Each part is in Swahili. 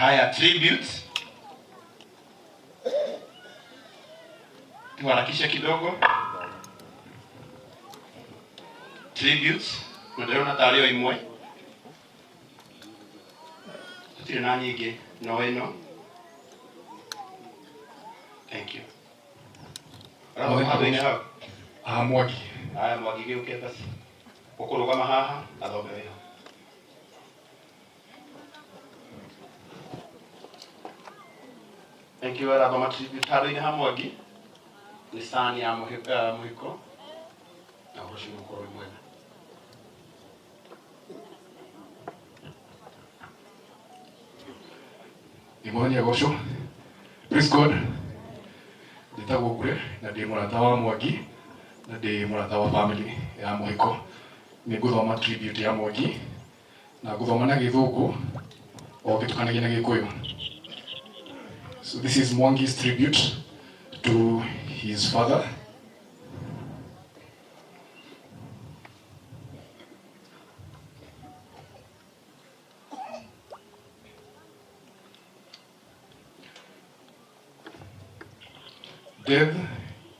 Haya, tributes. Tuharakishe kidogo. Tributes. Unaona tarehe imwe. Tutire na nyingi no ino. Thank you. Mwagi. Haya, Mwagi geuke basi. Ukurugama haha athome weho. Thank you. Araba matribute harĩ ha Mwagi. Ni sani ya Muhiko. Na urushimu mkoro mwena. Imani ya gosho. Praise God. Nditagwo kure na ndi murata wa Mwagi na ndi murata wa family ya Muhiko. Ni guthoma tribute ya Mwagi na guthoma na Githungu o gitukanagia na Gikuyu. So this is Mwangi's tribute to his father. Death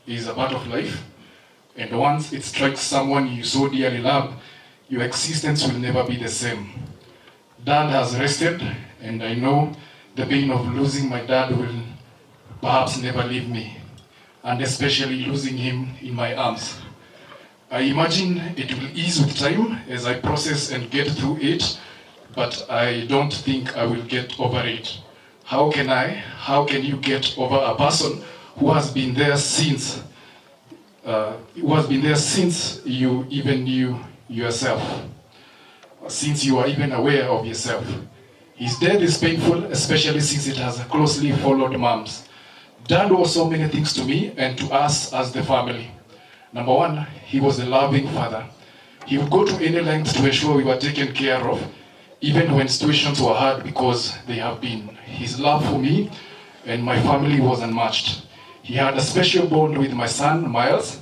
is a part of life, and once it strikes someone you so dearly love, your existence will never be the same. Dad has rested, and I know the pain of losing my dad will perhaps never leave me, and especially losing him in my arms. I imagine it will ease with time as I process and get through it, but I don't think I will get over it. How can you get over a person who has been there since you even knew yourself, since you are even aware of yourself? His death is painful, especially since it has closely followed Mom's. Dad was so many things to me and to us as the family. Number one, he was a loving father. He would go to any length to ensure we were taken care of, even when situations were hard, because they have been. His love for me and my family was unmatched. He had a special bond with my son, Miles.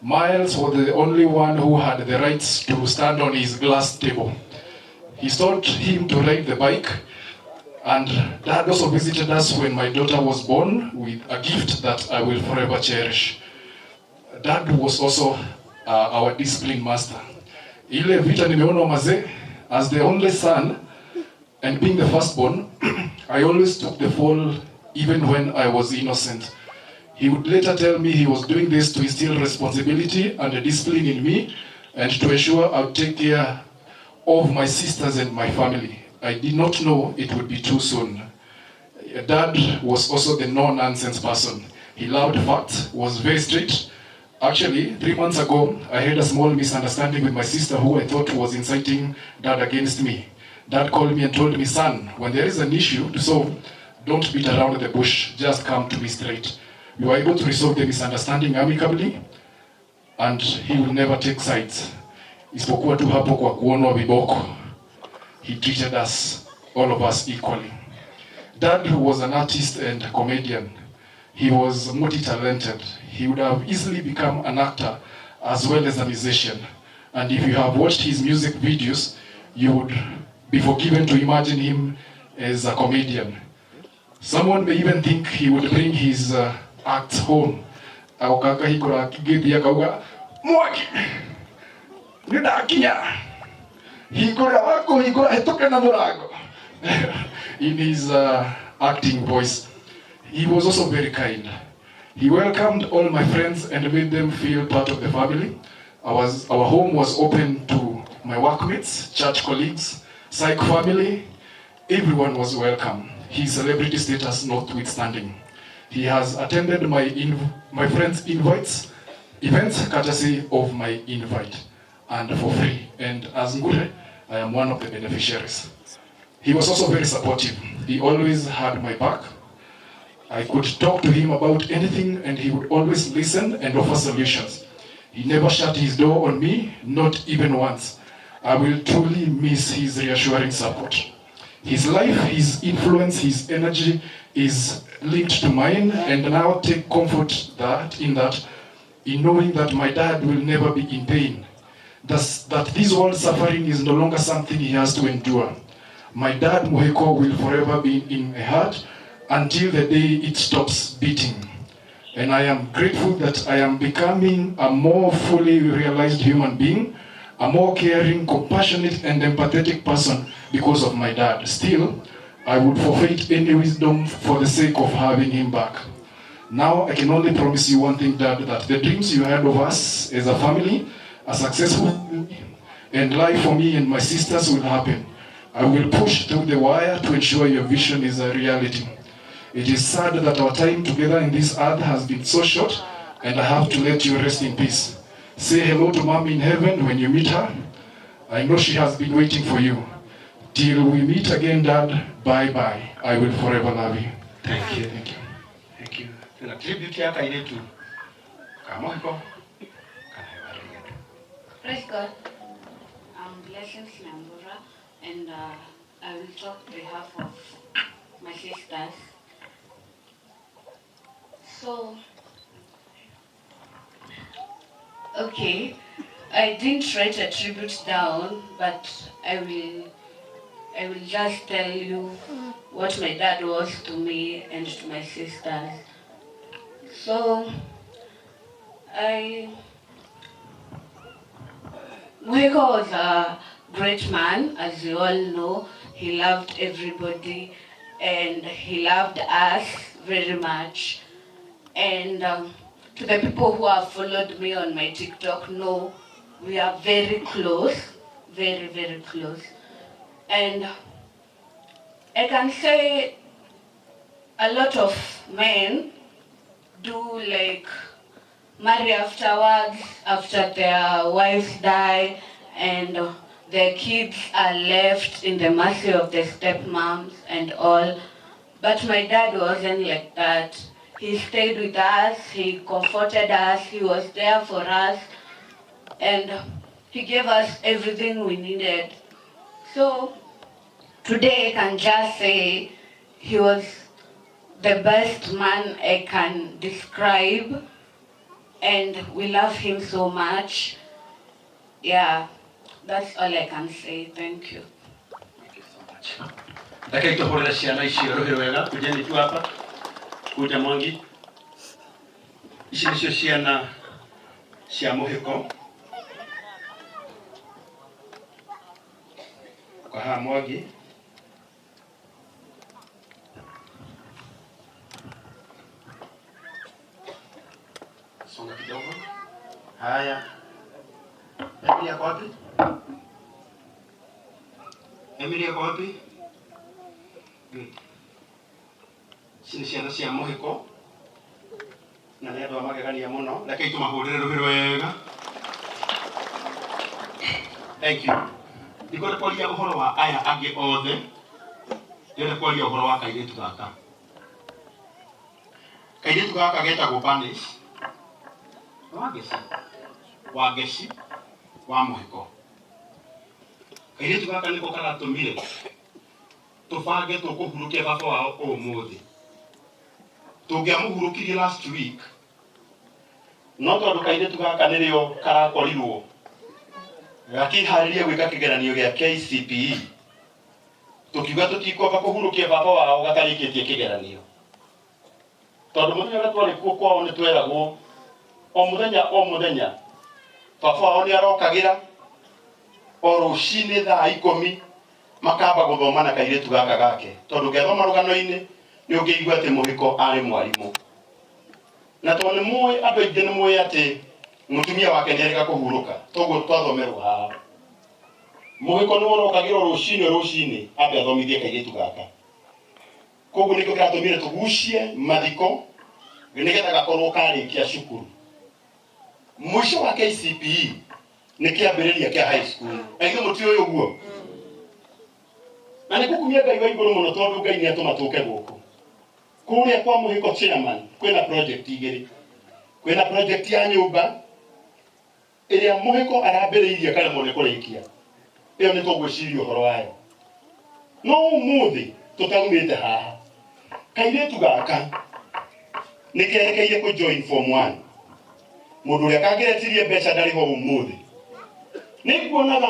Miles was the only one who had the rights to stand on his glass table. He taught him to ride the bike, and Dad also visited us when my daughter was born with a gift that I will forever cherish. Dad was also our discipline master. Ile vita nimeona mazee, as the only son and being the firstborn, I always took the fall even when I was innocent. He would later tell me he was doing this to instill responsibility and discipline in me and to ensure I would take care of my sisters and my family. I did not know it would be too soon. Dad was also the no-nonsense person. He loved facts, was very strict. Actually, 3 months ago, I had a small misunderstanding with my sister who I thought was inciting Dad against me. Dad called me and told me, son, when there is an issue to solve, don't beat around the bush, just come to me straight. We were able to resolve the misunderstanding amicably, and he will never take sides. Isipokuwa tu hapo kwa kuonwa viboko. He treated us, all of us, equally. Dad was an artist and a comedian. He was multi-talented. He would have easily become an actor as well as a musician. And if you have watched his music videos, you would be forgiven to imagine him as a comedian. Someone may even think he would bring his acts home. Mwagi! In his acting voice. He was also very kind. He welcomed all my friends and made them feel part of the family. Our home was open to my workmates, church colleagues, psych family. Everyone was welcome, his celebrity status notwithstanding. He has attended my friends' events courtesy of my invite, and for free. And as Ngure, I am one of the beneficiaries. He was also very supportive. He always had my back. I could talk to him about anything and he would always listen and offer solutions. He never shut his door on me, not even once. I will truly miss his reassuring support. His life, his influence, his energy is linked to mine, and now take comfort in knowing that my dad will never be in pain. That this world suffering is no longer something he has to endure. My dad, Muhiko, will forever be in my heart until the day it stops beating. And I am grateful that I am becoming a more fully realized human being, a more caring, compassionate, and empathetic person because of my dad. Still, I would forfeit any wisdom for the sake of having him back. Now, I can only promise you one thing, Dad, that the dreams you had of us as a family are successful, and life for me and my sisters will happen. I will push through the wire to ensure your vision is a reality. It is sad that our time together in this earth has been so short, and I have to let you rest in peace. Say hello to Mom in heaven when you meet her. I know she has been waiting for you. Till we meet again, Dad, bye-bye. I will forever love you. Thank you. Thank you. Thank you. Tuna tribute yaka ile tu. Muhiko. Praise God. Blessings Nambura, and I will talk on behalf of my sisters. So, okay, I didn't write a tribute down, but I will just tell you what my dad was to me and to my sisters. So, Muhiko was a great man, as you all know. He loved everybody and he loved us very much. And to the people who have followed me on my TikTok know we are very close, very, very close. And I can say a lot of men do like marry afterwards, after their wives die, and their kids are left in the mercy of the stepmoms and all. But my dad wasn't like that. He stayed with us, he comforted us, he was there for us, and he gave us everything we needed. So today I can just say he was the best man I can describe, and we love him so much. Yeah, that's all I can say. Thank you. Thank you so much. Daka itohorera ciana icio rohero wega kujeni tu hapa kuja Mwangi. Ici nicio ciana cia Muhiko. Kwa haha Mwangi. Songa kidogo. Haya. Emilia kwa wapi? Emilia kwa wapi? Good. Sini ciana cia Muhiko. Na nĩ andũ magegania mũno. Reke tũmahũrĩre rũhĩ rwega. Thank you. Ndikũrĩ kwaria ũhoro wa aya angĩ othe. Ndĩrenda kwaria ũhoro wa kairĩtu gaka. Kairĩtu gaka getagwo Banish. Wageci wa Muhiko. Kairĩtu gaka nĩko karatũmire tũbange tũkũhurũkia baba wao ũmũthĩ. Tũngĩamũhurũkirie last week, no tondũ kairĩtu gaka nĩrĩo karakorirwo gakĩharĩria gwĩka kĩgeranio gĩa KCPE, tũkiuga tũtikwamba kũhurũkia baba wao gatarĩkĩtie kĩgeranio. Tondũ mũthenya ũrĩa twarĩ kuo kwao nĩ tweragwo o mũthenya baba wao nĩ arokagĩra o rũcinĩ thaa 10 makamba gũthoma na kairĩtu gaka gake. Tondũ ngethoma rũgano-inĩ nĩ ũngĩigua atĩ Muhiko arĩ mwarimũ. Na tondũ nĩ mũĩ andũ aingĩ nĩ mũĩ atĩ mũtumia wake nĩ arĩga kũhurũka, toguo twathomerwo haha. Muhiko nĩ orokagĩra rũcinĩ ambe athomithie kairĩtu gaka. Koguo nĩkĩo kĩratũmire tũgucie mathiko nĩgetha gakorwo karĩkia cukuru. Mũico wa KCPE nĩ kĩambĩrĩria kĩa high school. Aigua mũtiũĩ ũguo. Na nĩ gũkumia Ngai wa igũrũ mũno tondũ Ngai nĩ atũma tũke gũkũ. Kũrĩa kwa Muhiko chairman kwĩna project igĩrĩ. Kwĩna project ya nyũmba ĩrĩa Muhiko arambĩrĩirie karemwo nĩ kũrĩkia. Ĩyo nĩ tũgwĩciria ũhoro wayo. No ũmũthĩ tũtaumĩte haha. Kairĩtu gaka nĩ kerekeire kũ join form 1. Mũndũ ũrĩa kangĩretirie mbeca ndarĩ ho ũmũthĩ. Nĩ kuonaga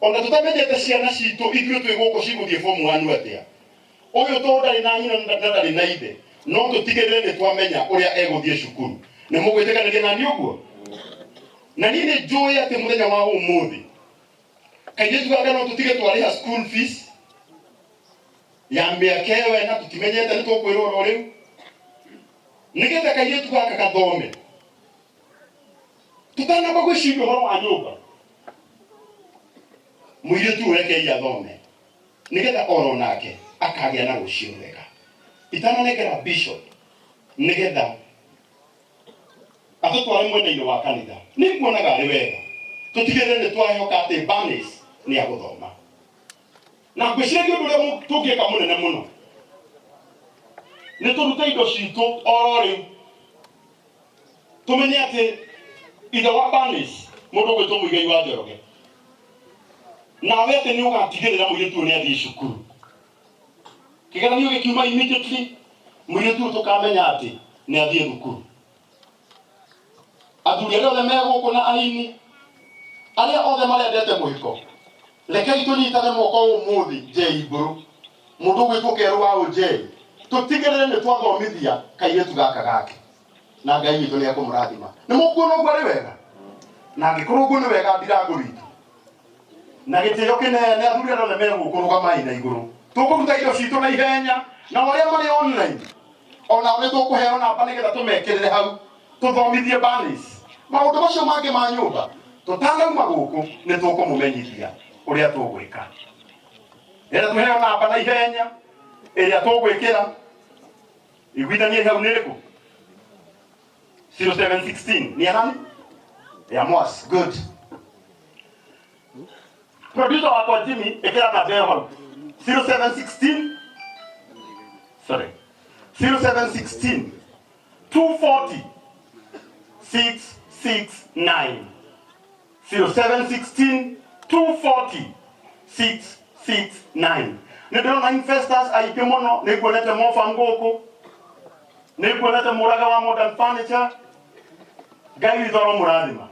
ona tutamenyete ciana citũ ithuĩ twĩ gũkũ cigũthiĩ form 1 atia ũyũ to ndarĩ na nyina na ndarĩ na ithe no tũtigĩrĩre nĩ twamenya ũrĩa egũthiĩ cukuru nĩ mũgwĩtĩkanĩria na niĩ ũguo na niĩ nĩ njũĩ atĩ mũthenya wa ũmũthĩ kairĩtu gaka no tũtige twarĩha school fees ya mĩaka ĩyo ĩna tũtimenyete nĩ tũkwĩrwo oro rĩu nĩgetha kairĩtu gaka gathome tũtanamba gwĩciria ũhoro wa nyũmba mũirĩtu ũyũ reke athome nĩgetha oro nake akagĩa na rũciũ rwega itananengera bishop nĩgetha atũtware mwena-inĩ wa kanitha nĩ nguonaga arĩ wega tũtigĩrĩre nĩ twahoka atĩ Barnes nĩ agũthoma na ngwĩciria ũndũ ũrĩa tũngĩka mũnene mũno nĩ tũrute indo citũ oro rĩu tũmenye atĩ ithe wa Barnes mũndũ ũgwĩtwo Mũigai wa Njoroge nawe atĩ nĩ ũgatigĩrĩra mũirĩtu ũyũ nĩ athiĩ cukuru kĩgeranio gĩkiuma immediately mũirĩtu ũyũ tũkamenya atĩ nĩ athiĩ thukuru athuri arĩa othe megũkũ na aini arĩa othe marendete mũhiko rekei tũnyitane moko ũmũthĩ njei mbũrũ mũndũ ũgwĩtwo Kerũ wa Ũnjei tũtigĩrĩre nĩ twathomithia kairĩtu gaka gake na Ngai witũ nĩ ekũmũrathima nĩ mũkuona ũguo arĩ wega na angĩkorwo ũguo nĩ wega ndirangũ ritũ na gĩtĩo kĩnene athuri arĩa othe megũkũ rũgamai na igũrũ tũkũruta indo citũ na ihenya na arĩa marĩ online onao nĩ tũkũheo namba nĩgetha tũmekĩrĩre hau tũthomithie Barnes maũndũ macio mangĩ ma nyũmba tũtanauma gũkũ nĩ tũkũmũmenyithia ũrĩa tũgwĩka rĩrĩa tũheo namba na ihenya ĩrĩa tũgwĩkĩra iguithanie hau nĩ ĩrĩkũ 0716 nĩ anani ya Mwas good producer wakwa Jimmy ĩkĩra namba ĩyo hau 0716 sorry 0716 240 669 0716 240 669 nĩ ndĩrona investors aingĩ mũno nĩ nguonete mofa ngũkũ nĩ nguonete mũraga wa Modern Furniture Ngai witũ aromũrathima